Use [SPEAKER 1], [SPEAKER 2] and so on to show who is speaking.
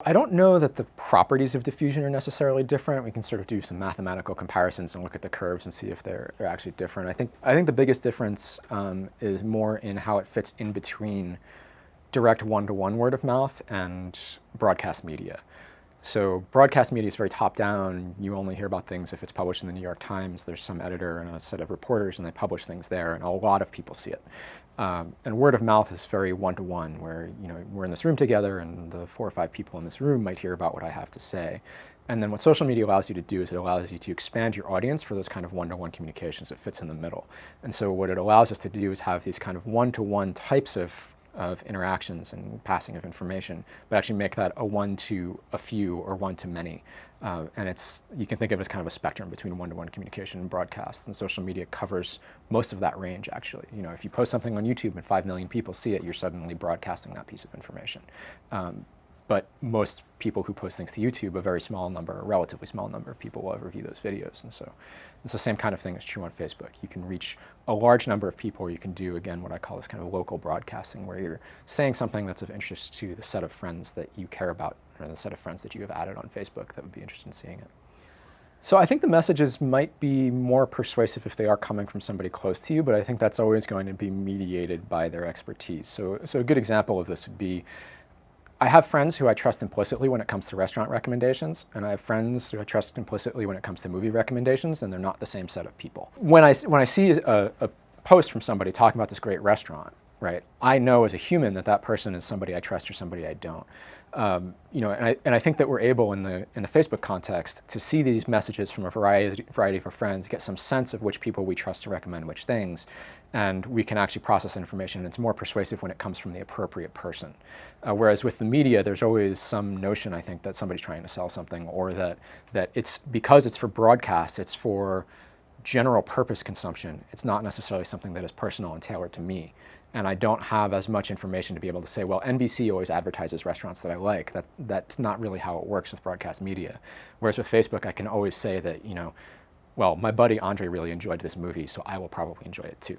[SPEAKER 1] I don't know that the properties of diffusion are necessarily different. We can sort of do some mathematical comparisons and look at the curves and see if they're actually different. I think the biggest difference is more in how it fits in between direct one-to-one word of mouth and broadcast media. So broadcast media is very top-down. You only hear about things if it's published in the New York Times. There's some editor and a set of reporters, and they publish things there, and a lot of people see it. And word of mouth is very one-to-one, where we're in this room together, and the 4 or 5 people in this room might hear about what I have to say. And then what social media allows you to do is it allows you to expand your audience for those kind of one-to-one communications. It fits in the middle. And so what it allows us to do is have these kind of one-to-one types of interactions and passing of information, but actually make that a one to a few or one to many. And you can think of it as kind of a spectrum between one-to-one communication and broadcasts, and social media covers most of that range, actually. If you post something on YouTube and 5 million people see it, you're suddenly broadcasting that piece of information. But most people who post things to YouTube, a very small number, a relatively small number of people will ever view those videos. And so it's the same kind of thing that's true on Facebook. You can reach a large number of people, or you can do, again, what I call this kind of local broadcasting, where you're saying something that's of interest to the set of friends that you care about, or the set of friends that you have added on Facebook that would be interested in seeing it. So I think the messages might be more persuasive if they are coming from somebody close to you, but I think that's always going to be mediated by their expertise. So a good example of this would be, I have friends who I trust implicitly when it comes to restaurant recommendations, and I have friends who I trust implicitly when it comes to movie recommendations, and they're not the same set of people. When I see a post from somebody talking about this great restaurant, right, I know as a human that person is somebody I trust or somebody I don't. And I think that we're able in the Facebook context to see these messages from a variety of our friends, get some sense of which people we trust to recommend which things, and we can actually process information, and it's more persuasive when it comes from the appropriate person. Whereas with the media, there's always some notion, I think, that somebody's trying to sell something, or that it's because it's for broadcast, it's for general purpose consumption. It's not necessarily something that is personal and tailored to me. And I don't have as much information to be able to say, well, NBC always advertises restaurants that I like. That's not really how it works with broadcast media. Whereas with Facebook, I can always say that, well, my buddy Andre really enjoyed this movie, so I will probably enjoy it too.